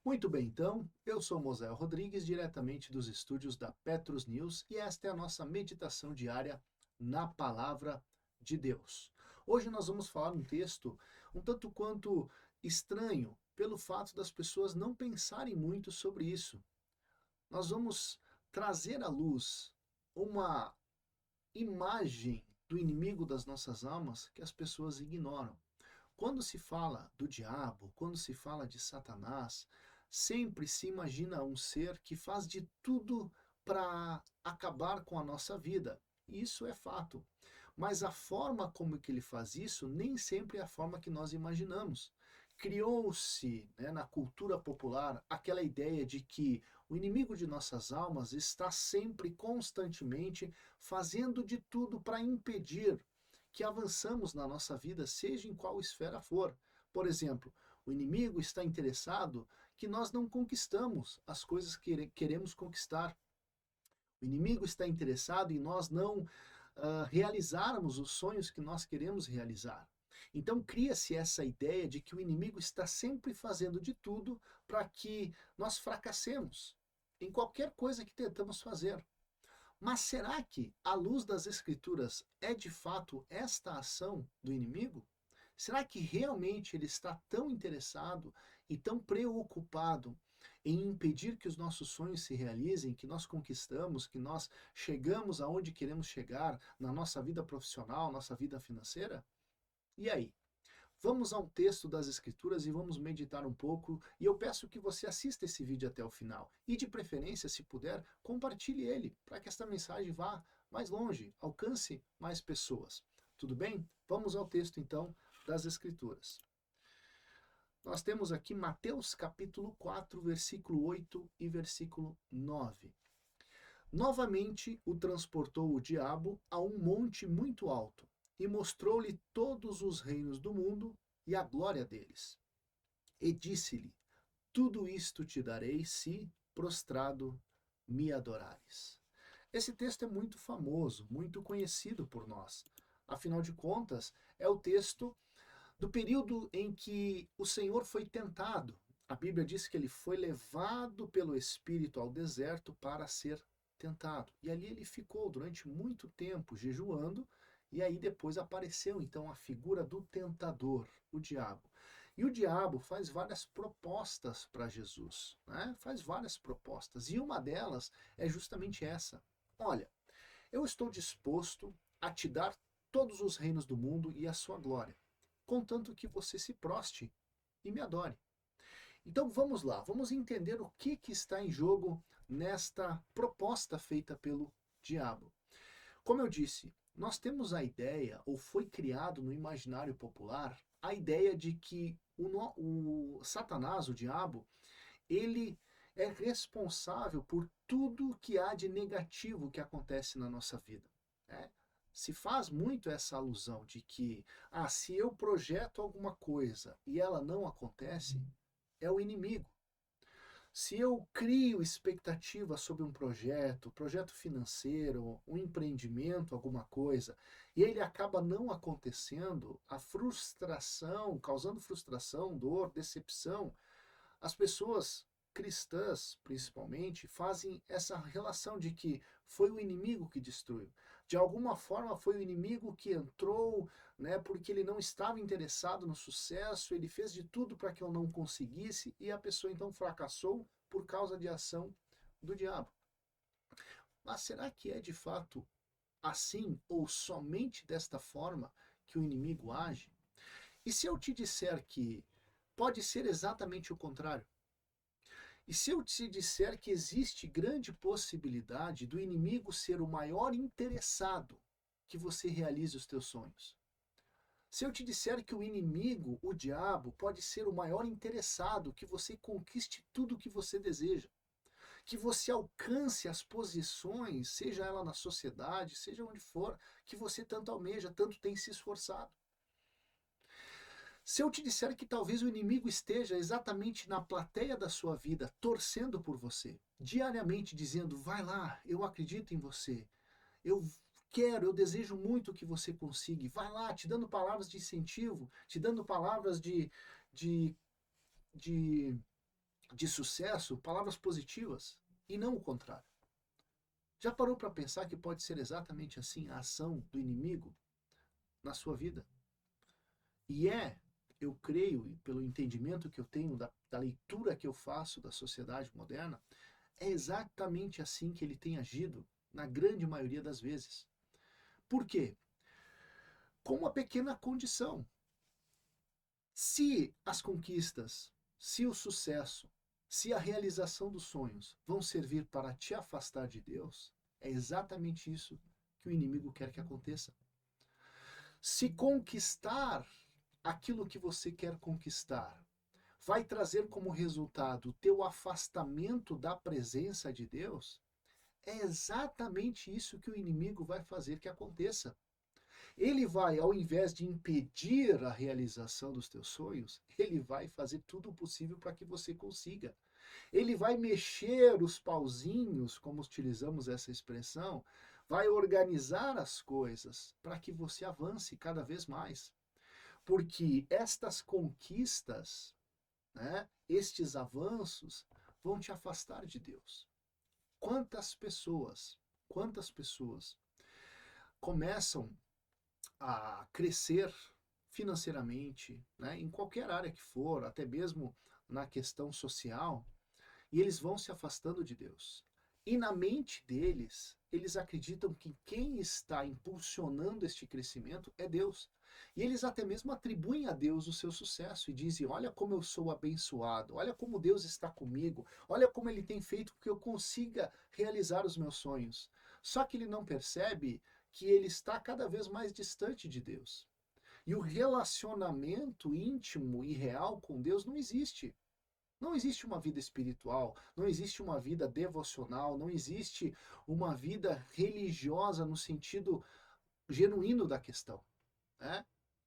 Muito bem, então, eu sou Mosé Rodrigues, diretamente dos estúdios da Petrus News, e esta é a nossa meditação diária na Palavra de Deus. Hoje nós vamos falar um texto um tanto quanto estranho, pelo fato das pessoas não pensarem muito sobre isso. Nós vamos trazer à luz uma imagem do inimigo das nossas almas que as pessoas ignoram. Quando se fala do diabo, quando se fala de Satanás, sempre se imagina um ser que faz de tudo para acabar com a nossa vida. Isso é fato. Mas a forma como que ele faz isso nem sempre é a forma que nós imaginamos. Criou-se, né, na cultura popular aquela ideia de que o inimigo de nossas almas está sempre, constantemente, fazendo de tudo para impedir que avançamos na nossa vida, seja em qual esfera for. Por exemplo, o inimigo está interessado que nós não conquistamos as coisas que queremos conquistar. O inimigo está interessado em nós não realizarmos os sonhos que nós queremos realizar. Então cria-se essa ideia de que o inimigo está sempre fazendo de tudo para que nós fracassemos em qualquer coisa que tentamos fazer. Mas será que, à luz das Escrituras, é de fato esta ação do inimigo? Será que realmente ele está tão interessado e tão preocupado em impedir que os nossos sonhos se realizem, que nós conquistamos, que nós chegamos aonde queremos chegar na nossa vida profissional, nossa vida financeira? E aí? Vamos ao texto das Escrituras e vamos meditar um pouco. E eu peço que você assista esse vídeo até o final. E de preferência, se puder, compartilhe ele para que esta mensagem vá mais longe, alcance mais pessoas. Tudo bem? Vamos ao texto então das Escrituras. Nós temos aqui Mateus capítulo 4, versículo 8 e versículo 9. Novamente o transportou o diabo a um monte muito alto e mostrou-lhe todos os reinos do mundo e a glória deles. E disse-lhe: Tudo isto te darei se, prostrado, me adorares. Esse texto é muito famoso, muito conhecido por nós. Afinal de contas, é o texto do período em que o Senhor foi tentado. A Bíblia diz que ele foi levado pelo Espírito ao deserto para ser tentado. E ali ele ficou durante muito tempo jejuando, e aí depois apareceu então a figura do tentador, o diabo. E o diabo faz várias propostas para Jesus, né? Faz várias propostas. E uma delas é justamente essa: olha, eu estou disposto a te dar todos os reinos do mundo e a sua glória, contanto que você se proste e me adore. Então vamos lá, vamos entender o que está em jogo nesta proposta feita pelo diabo. Como eu disse, nós temos a ideia, ou foi criado no imaginário popular, a ideia de que o Satanás, o diabo, ele é responsável por tudo que há de negativo que acontece na nossa vida, né? Se faz muito essa alusão de que, se eu projeto alguma coisa e ela não acontece, é o inimigo. Se eu crio expectativa sobre um projeto financeiro, um empreendimento, alguma coisa, e ele acaba não acontecendo, a frustração, causando frustração, dor, decepção, as pessoas cristãs, principalmente, fazem essa relação de que foi o inimigo que destruiu. De alguma forma foi o inimigo que entrou, né, porque ele não estava interessado no sucesso, ele fez de tudo para que eu não conseguisse e a pessoa então fracassou por causa de ação do diabo. Mas será que é de fato assim ou somente desta forma que o inimigo age? E se eu te disser que pode ser exatamente o contrário? E se eu te disser que existe grande possibilidade do inimigo ser o maior interessado que você realize os teus sonhos? Se eu te disser que o inimigo, o diabo, pode ser o maior interessado que você conquiste tudo o que você deseja, que você alcance as posições, seja ela na sociedade, seja onde for, que você tanto almeja, tanto tem se esforçado. Se eu te disser que talvez o inimigo esteja exatamente na plateia da sua vida, torcendo por você, diariamente dizendo: vai lá, eu acredito em você, eu quero, eu desejo muito que você consiga, vai lá, te dando palavras de incentivo, te dando palavras de de sucesso, palavras positivas, e não o contrário. Já parou para pensar que pode ser exatamente assim a ação do inimigo na sua vida? E eu creio, e pelo entendimento que eu tenho da leitura que eu faço da sociedade moderna, é exatamente assim que ele tem agido na grande maioria das vezes. Por quê? Com uma pequena condição. Se as conquistas, se o sucesso, se a realização dos sonhos vão servir para te afastar de Deus, é exatamente isso que o inimigo quer que aconteça. Se conquistar aquilo que você quer conquistar vai trazer como resultado o teu afastamento da presença de Deus, é exatamente isso que o inimigo vai fazer que aconteça. Ele vai, ao invés de impedir a realização dos teus sonhos, ele vai fazer tudo o possível para que você consiga. Ele vai mexer os pauzinhos, como utilizamos essa expressão, vai organizar as coisas para que você avance cada vez mais. Porque estas conquistas, né, estes avanços, vão te afastar de Deus. Quantas pessoas começam a crescer financeiramente, né, em qualquer área que for, até mesmo na questão social, e eles vão se afastando de Deus. E na mente deles, eles acreditam que quem está impulsionando este crescimento é Deus. E eles até mesmo atribuem a Deus o seu sucesso e dizem: olha como eu sou abençoado, olha como Deus está comigo, olha como Ele tem feito com que eu consiga realizar os meus sonhos. Só que ele não percebe que ele está cada vez mais distante de Deus. E o relacionamento íntimo e real com Deus não existe. Não existe uma vida espiritual, não existe uma vida devocional, não existe uma vida religiosa no sentido genuíno da questão, né?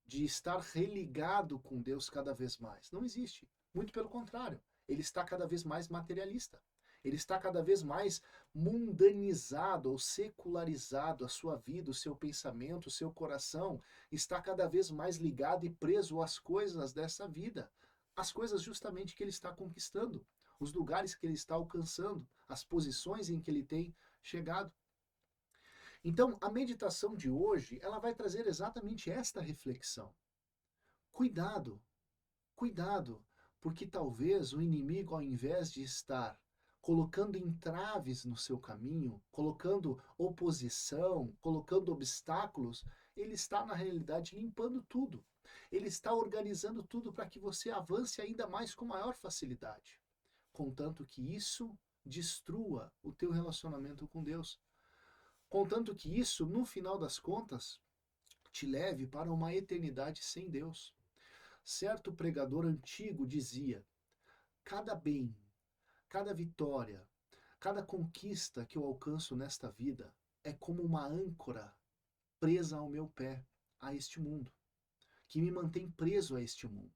De estar religado com Deus cada vez mais. Não existe. Muito pelo contrário. Ele está cada vez mais materialista. Ele está cada vez mais mundanizado ou secularizado. A sua vida, o seu pensamento, o seu coração está cada vez mais ligado e preso às coisas dessa vida. As coisas justamente que ele está conquistando, os lugares que ele está alcançando, as posições em que ele tem chegado. Então, a meditação de hoje, ela vai trazer exatamente esta reflexão. Cuidado, cuidado, porque talvez o inimigo, ao invés de estar colocando entraves no seu caminho, colocando oposição, colocando obstáculos, ele está, na realidade, limpando tudo. Ele está organizando tudo para que você avance ainda mais com maior facilidade. Contanto que isso destrua o teu relacionamento com Deus. Contanto que isso, no final das contas, te leve para uma eternidade sem Deus. Certo pregador antigo dizia: cada bem, cada vitória, cada conquista que eu alcanço nesta vida é como uma âncora presa ao meu pé, a este mundo, que me mantém preso a este mundo.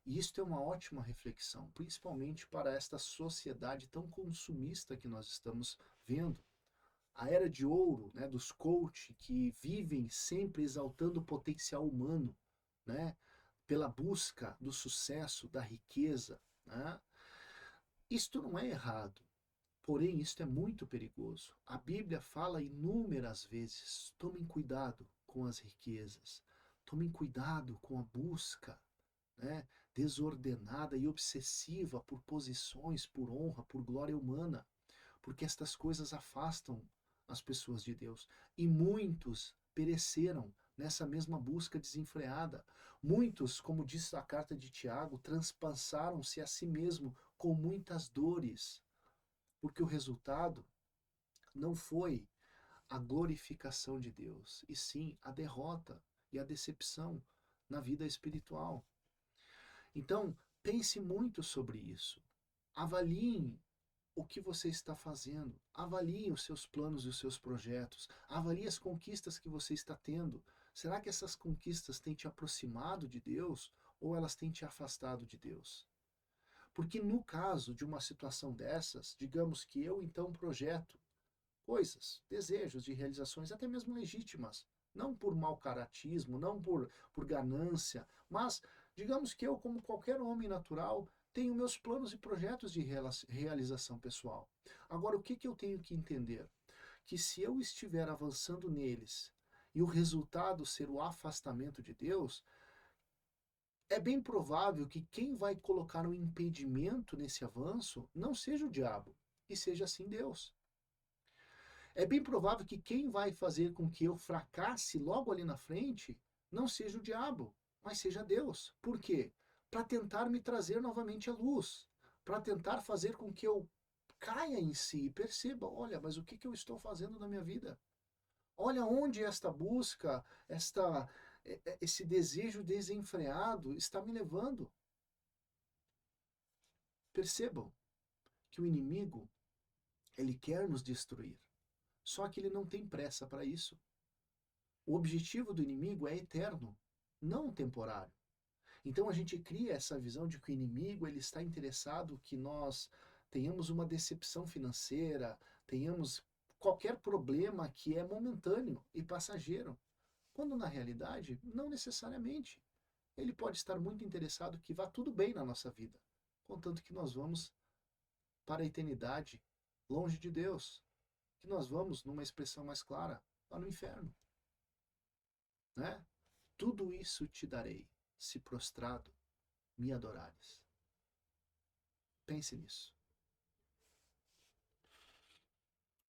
E isto é uma ótima reflexão, principalmente para esta sociedade tão consumista que nós estamos vendo. A era de ouro, né, dos coach que vivem sempre exaltando o potencial humano, né, pela busca do sucesso, da riqueza, né? Isto não é errado, porém isto é muito perigoso. A Bíblia fala inúmeras vezes: tomem cuidado com as riquezas, tomem cuidado com a busca, né, desordenada e obsessiva por posições, por honra, por glória humana, porque estas coisas afastam as pessoas de Deus. E muitos pereceram nessa mesma busca desenfreada. Muitos, como diz a carta de Tiago, transpassaram-se a si mesmo com muitas dores, porque o resultado não foi a glorificação de Deus, e sim a derrota e a decepção na vida espiritual. Então, pense muito sobre isso. Avaliem o que você está fazendo. Avalie os seus planos e os seus projetos. Avalie as conquistas que você está tendo. Será que essas conquistas têm te aproximado de Deus ou elas têm te afastado de Deus? Porque no caso de uma situação dessas, digamos que eu então projeto coisas, desejos de realizações até mesmo legítimas, não por mau caratismo, não por ganância, mas digamos que eu, como qualquer homem natural, tenho meus planos e projetos de realização pessoal. Agora, o que eu tenho que entender? Que se eu estiver avançando neles e o resultado ser o afastamento de Deus, é bem provável que quem vai colocar um impedimento nesse avanço não seja o diabo, e seja sim Deus. É bem provável que quem vai fazer com que eu fracasse logo ali na frente não seja o diabo, mas seja Deus. Por quê? Para tentar me trazer novamente a luz, para tentar fazer com que eu caia em si e perceba, olha, mas o que eu estou fazendo na minha vida? Olha onde esta busca, esse desejo desenfreado está me levando. Percebam que o inimigo, ele quer nos destruir. Só que ele não tem pressa para isso. O objetivo do inimigo é eterno, não temporário. Então a gente cria essa visão de que o inimigo ele está interessado que nós tenhamos uma decepção financeira, tenhamos qualquer problema que é momentâneo e passageiro, quando na realidade não necessariamente. Ele pode estar muito interessado que vá tudo bem na nossa vida, contanto que nós vamos para a eternidade longe de Deus, que nós vamos, numa expressão mais clara, lá no inferno, né? Tudo isso te darei, se prostrado me adorares. Pense nisso.